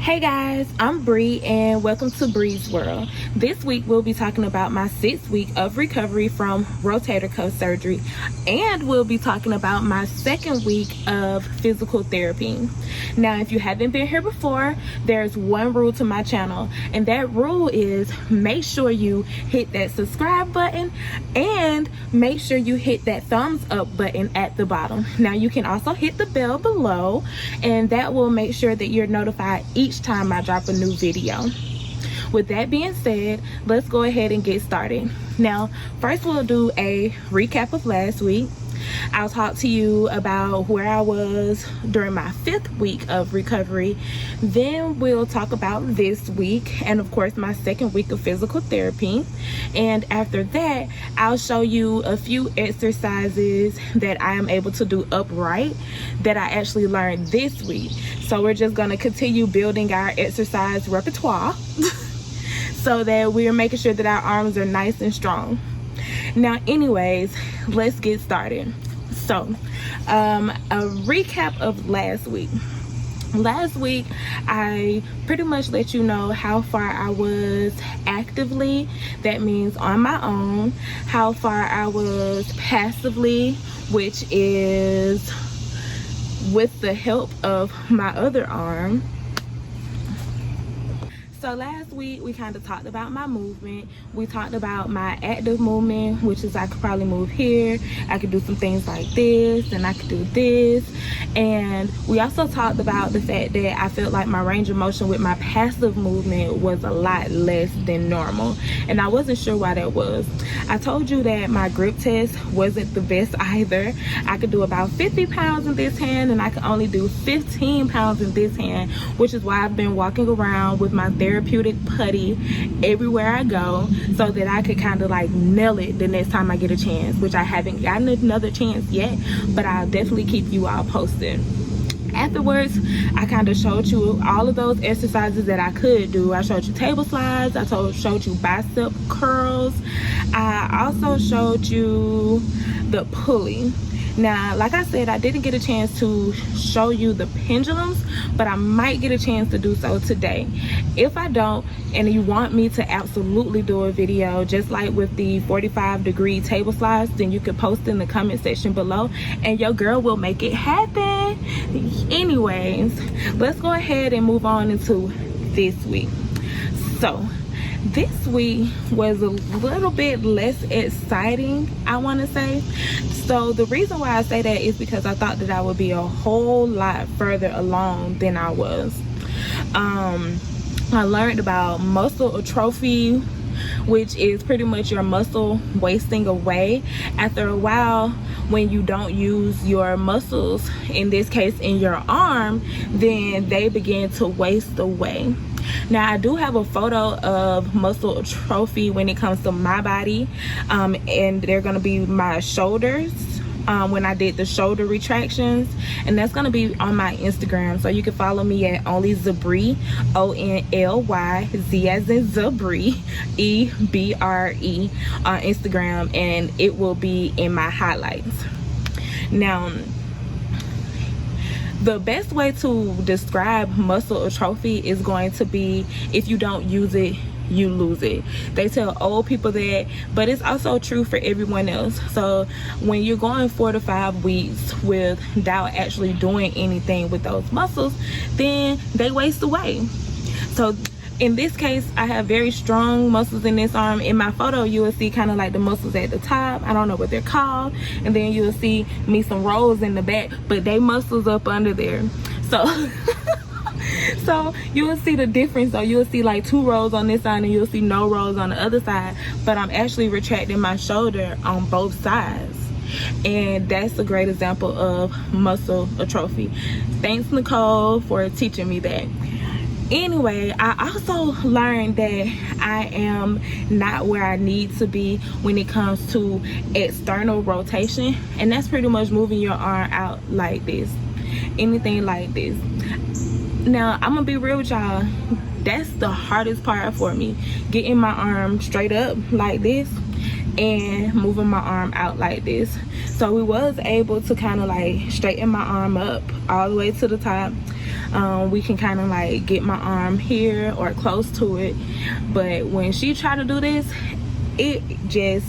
Hey guys, I'm Bree and welcome to Bree's World. This week we'll be talking about my 6th week of recovery from rotator cuff surgery, and we'll be talking about my 2nd week of physical therapy. Now, if you haven't been here before, there's one rule to my channel, and that rule is make sure you hit that subscribe button and make sure you hit that thumbs up button at the bottom. Now, you can also hit the bell below, and that will make sure that you're notified each time I drop a new video. With that being said, let's go ahead and get started. Now, first we'll do a recap of last week. I'll talk to you about where I was during my 5th week of recovery. Then we'll talk about this week and of course my 2nd week of physical therapy. And after that, I'll show you a few exercises that I am able to do upright that I actually learned this week. So we're just going to continue building our exercise repertoire so that we're making sure that our arms are nice and strong. Now, anyways, let's get started. So, a recap of last week. Last week, I pretty much let you know how far I was actively, that means on my own, how far I was passively, which is with the help of my other arm. So last week we kind of talked about my movement. We talked about my active movement, which is I could probably move here, I could do some things like this, and I could do this. And we also talked about the fact that I felt like my range of motion with my passive movement was a lot less than normal, and I wasn't sure why that was. I told you that my grip test wasn't the best either. I could do about 50 pounds in this hand and I could only do 15 pounds in this hand, which is why I've been walking around with my therapeutic putty everywhere I go so that I could kind of like nail it the next time I get a chance, which I haven't gotten another chance yet, but I'll definitely keep you all posted. Afterwards, I kind of showed you all of those exercises that I could do. I showed you table slides, I showed you bicep curls, I also showed you the pulley. Now, like I said, I didn't get a chance to show you the pendulums, but I might get a chance to do so today. If I don't, and you want me to absolutely do a video, just like with the 45-degree table slides, then you can post in the comment section below, and your girl will make it happen. Anyways, let's go ahead and move on into this week. So, this week was a little bit less exciting, I want to say. So the reason why I say that is because I thought that I would be a whole lot further along than I was. I learned about muscle atrophy, which is pretty much your muscle wasting away. After a while, when you don't use your muscles, in this case in your arm, then they begin to waste away. Now, I do have a photo of muscle atrophy when it comes to my body, and they're going to be my shoulders when I did the shoulder retractions, and that's going to be on my Instagram, so you can follow me at onlyzabree, ONLYZ as in Zabree, EBRE on Instagram, and it will be in my highlights. Now, the best way to describe muscle atrophy is going to be, if you don't use it, you lose it. They tell old people that, but it's also true for everyone else. So when you're going 4 to 5 weeks without actually doing anything with those muscles, then they waste away. So in this case, I have very strong muscles in this arm. In my photo, you will see kind of like the muscles at the top. I don't know what they're called. And then you'll see me some rolls in the back, but they muscles up under there. So so you will see the difference. So you'll see like 2 rows on this side and you'll see no rows on the other side. But I'm actually retracting my shoulder on both sides. And that's a great example of muscle atrophy. Thanks, Nicole, for teaching me that. Anyway, I also learned that I am not where I need to be when it comes to external rotation, and that's pretty much moving your arm out like this, anything like this. Now, I'm gonna be real with y'all, that's the hardest part for me, getting my arm straight up like this and moving my arm out like this. So we was able to kind of like straighten my arm up all the way to the top. we can kind of like get my arm here or close to it. But when she tried to do this, it just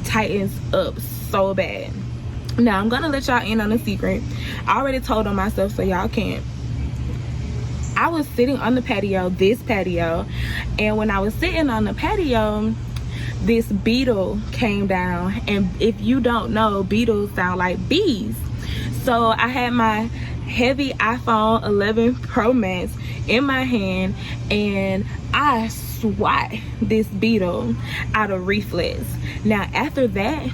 tightens up so bad. Now I'm gonna let y'all in on a secret. I already told on myself, so y'all can't. I was sitting on the patio, this patio, and when I was sitting on the patio, this beetle came down. And if you don't know, beetles sound like bees. So I had my heavy iPhone 11 Pro Max in my hand, and I swat this beetle out of reflex. Now after that,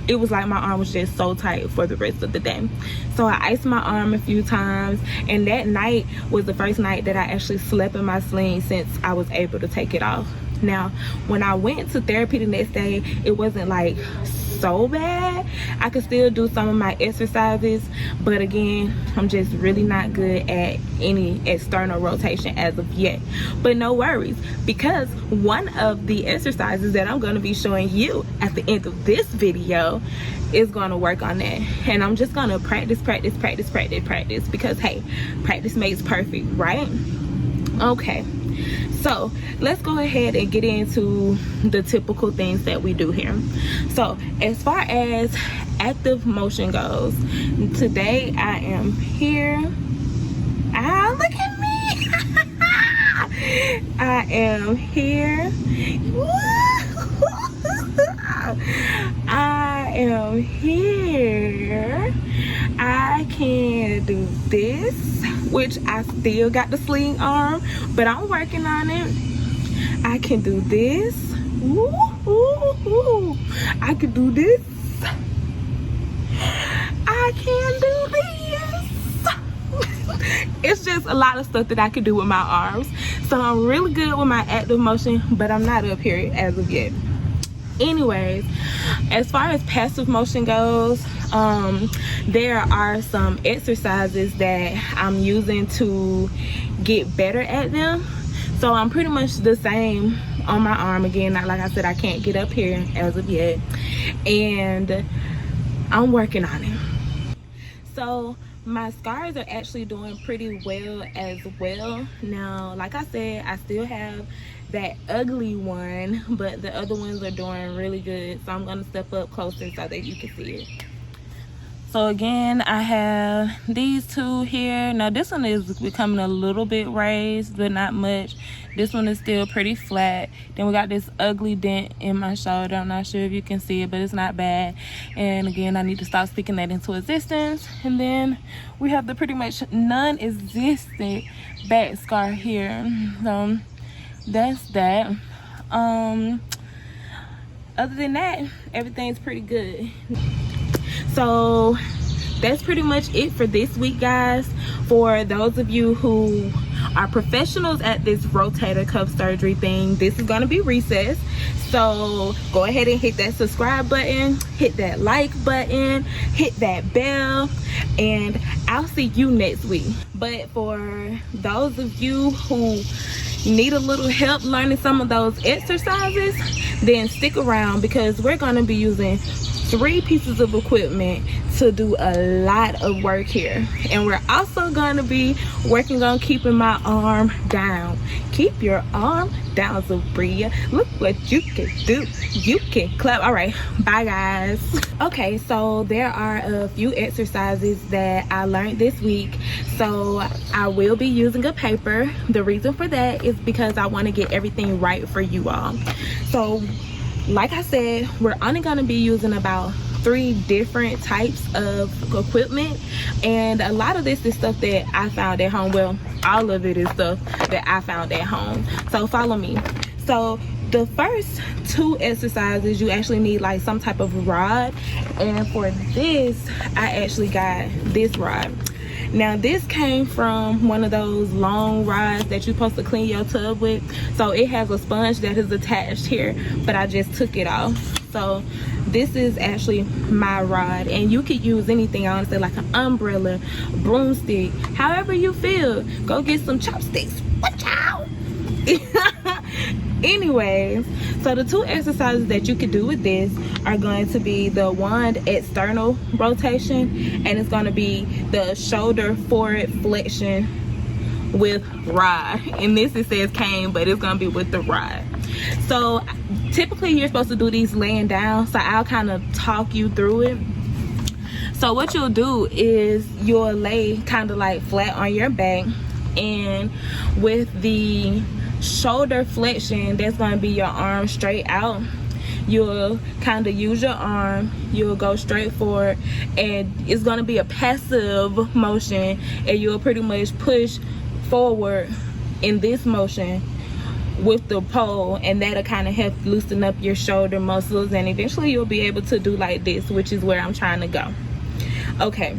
it was like my arm was just so tight for the rest of the day. So I iced my arm a few times, and that night was the first night that I actually slept in my sling since I was able to take it off. Now when I went to therapy the next day, it wasn't like so bad. I could still do some of my exercises, but again, I'm just really not good at any external rotation as of yet. But no worries, because one of the exercises that I'm going to be showing you at the end of this video is going to work on that. And I'm just going to practice, because hey, practice makes perfect, right? Okay, so let's go ahead and get into the typical things that we do here. So as far as active motion goes, today I am here. Look at me. I am here. I am here. I can do this, which I still got the sling arm, but I'm working on it. I can do this. Ooh, ooh, ooh. I can do this. I can do this. It's just a lot of stuff that I can do with my arms. So I'm really good with my active motion, but I'm not up here as of yet. Anyways, as far as passive motion goes, there are some exercises that I'm using to get better at them. So I'm pretty much the same on my arm. Again, like I said, I can't get up here as of yet, and I'm working on it. So my scars are actually doing pretty well as well. Now, like I said, I still have that ugly one, but the other ones are doing really good. So I'm gonna step up closer so that you can see it. So again, I have these two here. Now this one is becoming a little bit raised, but not much. This one is still pretty flat. Then we got this ugly dent in my shoulder. I'm not sure if you can see it, but it's not bad. And again, I need to stop speaking that into existence. And then we have the pretty much non-existent back scar here. So that's that. Other than that, everything's pretty good. So that's pretty much it for this week, guys. For those of you who are professionals at this rotator cuff surgery thing, this is going to be recessed. So go ahead and hit that subscribe button, hit that like button, hit that bell, and I'll see you next week. But for those of you who need a little help learning some of those exercises, then stick around, because we're going to be using 3 pieces of equipment to do a lot of work here. And we're also going to be working on keeping my arm down. Keep your arm down, Sabria. Look what you can do. You can clap. All right, bye guys. Okay, so there are a few exercises that I learned this week. So I will be using a paper. The reason for that is because I want to get everything right for you all. So like I said, we're only going to be using about 3 different types of equipment, and a lot of this is stuff that I found at home. Well, all of it is stuff that I found at home, so follow me. So the first 2 exercises, you actually need like some type of rod, and for this I actually got this rod. Now this came from one of those long rods that you're supposed to clean your tub with. So it has a sponge that is attached here, but I just took it off. So this is actually my rod, and you could use anything, honestly, like an umbrella, broomstick, however you feel. Go get some chopsticks. Watch out. Anyways, so the 2 exercises that you could do with this are going to be the wand external rotation, and it's going to be the shoulder forward flexion with rod. And this, it says cane, but it's gonna be with the rod. So typically you're supposed to do these laying down, so I'll kind of talk you through it. So what you'll do is you'll lay kind of like flat on your back, and with the shoulder flexion, that's going to be your arm straight out. You'll kind of use your arm, you'll go straight forward, and it's going to be a passive motion, and you'll pretty much push forward in this motion with the pole, and that'll kind of help loosen up your shoulder muscles, and eventually you'll be able to do like this, which is where I'm trying to go. Okay,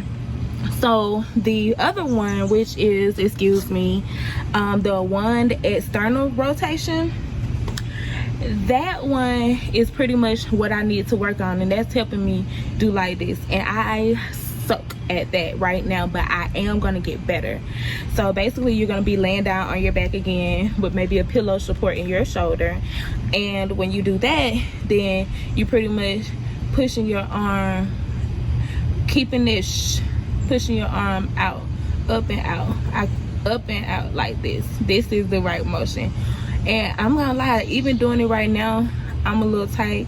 so the other one, which is, excuse me, the one external rotation, that one is pretty much what I need to work on, and that's helping me do like this. And I suck at that right now, but I am going to get better. So basically you're going to be laying down on your back again with maybe a pillow supporting your shoulder, and when you do that, then you pretty much pushing your arm, keeping this, pushing your arm out, up and out, up and out like this. This is the right motion. And I'm gonna lie, even doing it right now, I'm a little tight.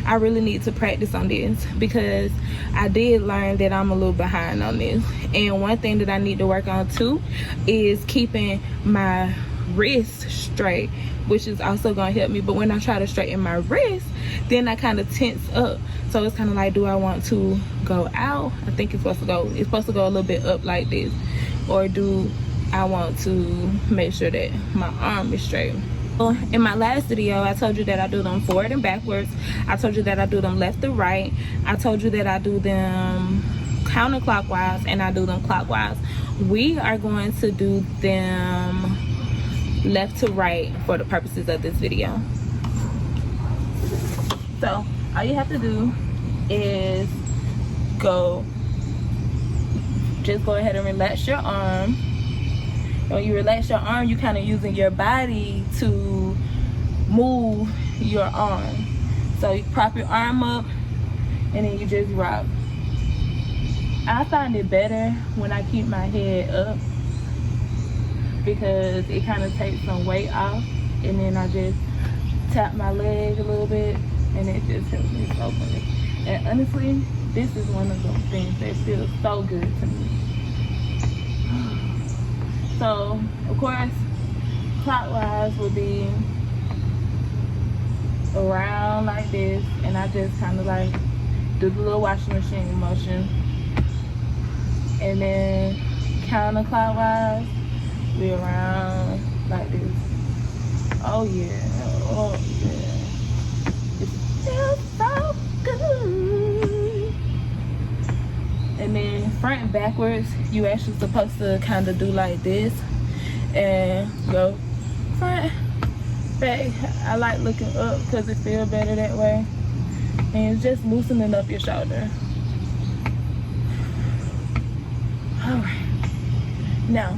I really need to practice on this, because I did learn that I'm a little behind on this. And one thing that I need to work on too is keeping my wrist straight, which is also gonna help me. But when I try to straighten my wrist, then I kind of tense up. So it's kind of like, do I want to go out? I think it's supposed to go a little bit up like this, or do I want to make sure that my arm is straight? In my last video, I told you that I do them forward and backwards. I told you that I do them left to right. I told you that I do them counterclockwise, and I do them clockwise. We are going to do them left to right for the purposes of this video. So all you have to do is just go ahead and relax your arm. When you relax your arm, you kind of using your body to move your arm. So you prop your arm up, and then you just rock. I find it better when I keep my head up, because it kind of takes some weight off, and then I just tap my leg a little bit, and it just helps me open it. And honestly, this is one of those things that feels so good to me. So, of course, clockwise would be around like this, and I just kind of like do the little washing machine motion. And then counterclockwise, be around like this. Oh yeah, oh yeah. It feels so good. And then front and backwards, you actually supposed to kind of do like this and go front, back. I like looking up because it feels better that way, and it's just loosening up your shoulder. All right, now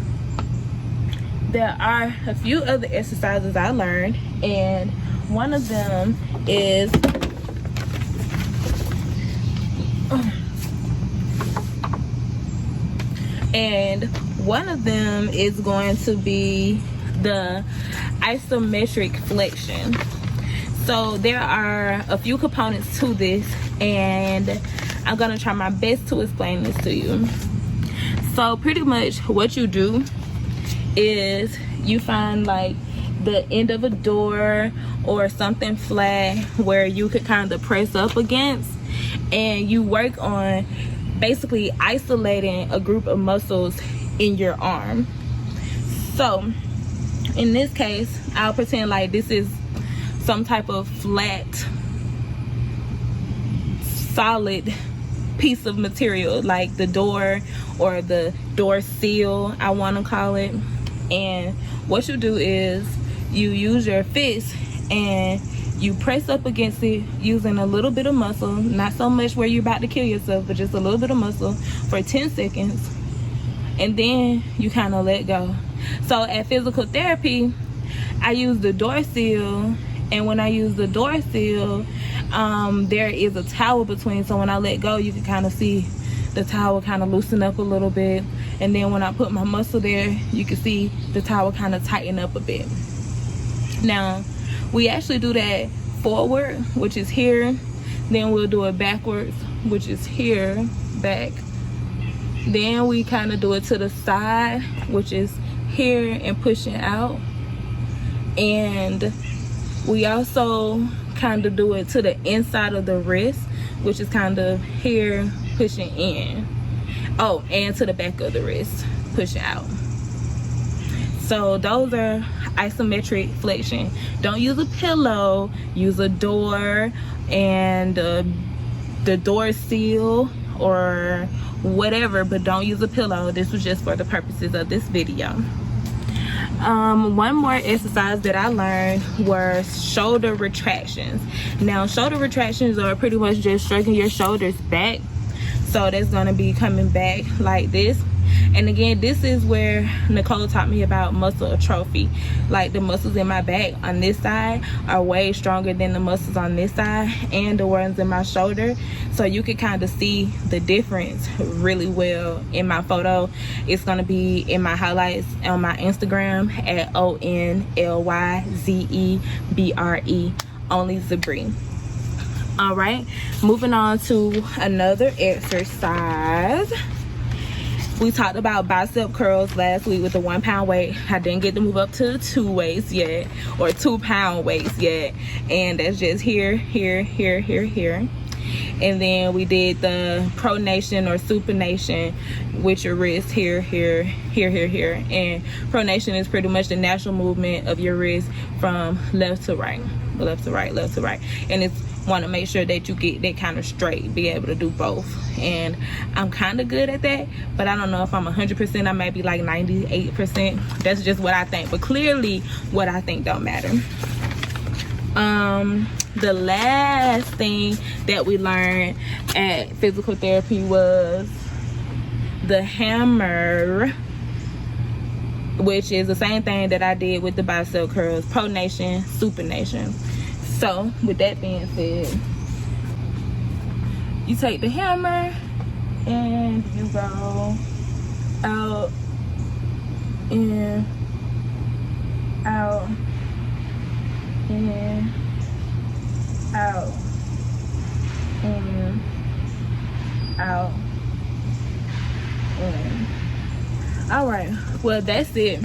there are a few other exercises I learned, and one of them is going to be the isometric flexion. So there are a few components to this, and I'm gonna try my best to explain this to you. So pretty much what you do is you find like the end of a door or something flat where you could kind of press up against, and you work on basically isolating a group of muscles in your arm. So in this case, I'll pretend like this is some type of flat, solid piece of material, like the door or the door seal, I want to call it. And what you do is you use your fist and you press up against it using a little bit of muscle, not so much where you're about to kill yourself, but just a little bit of muscle for 10 seconds, and then you kind of let go. So at physical therapy, I use the door seal, and when I use the door seal, there is a towel between, so when I let go, you can kind of see the towel kind of loosen up a little bit, and then when I put my muscle there, you can see the towel kind of tighten up a bit. Now we actually do that forward, which is here, then we'll do it backwards, which is here, back, then we kind of do it to the side, which is here and pushing out, and we also kind of do it to the inside of the wrist, which is kind of here pushing in. Oh, and to the back of the wrist, pushing out. So those are isometric flexion. Don't use a pillow, use a door and the door seal or whatever, but don't use a pillow. This was just for the purposes of this video. One more exercise that I learned were shoulder retractions. Now shoulder retractions are pretty much just stroking your shoulders back, so that's going to be coming back like this. And again, this is where Nicole taught me about muscle atrophy. Like the muscles in my back on this side are way stronger than the muscles on this side and the ones in my shoulder. So you can kind of see the difference really well in my photo. It's going to be in my highlights on my Instagram at ONLYZEBRE, only Zebri. All right, moving on to another exercise. We talked about bicep curls last week with the 1 pound weight. I didn't get to move up to the 2 weights yet, or 2 pound weights yet. And that's just here, here, here, here, here. And then we did the pronation or supination with your wrist here, here, here, here, here. And pronation is pretty much the natural movement of your wrist from left to right, left to right, left to right. And it's want to make sure that you get that kind of straight, be able to do both. And I'm kind of good at that, but I don't know if I'm 100%. I might be like 98%. That's just what I think, but clearly what I think don't matter. The last thing that we learned at physical therapy was the hammer, which is the same thing that I did with the bicep curls, pronation, supination. So with that being said, you take the hammer and you go out, in, out, in, out, in, out, in. All right, well, that's it.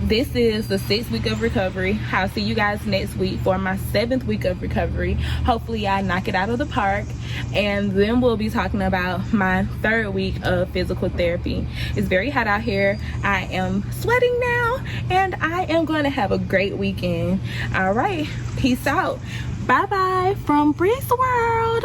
This is the 6th week of recovery. I'll see you guys next week for my 7th week of recovery. Hopefully I knock it out of the park, and then we'll be talking about my 3rd week of physical therapy. It's very hot out here. I am sweating now, and I am going to have a great weekend. All right, peace out. Bye bye from Bree's World.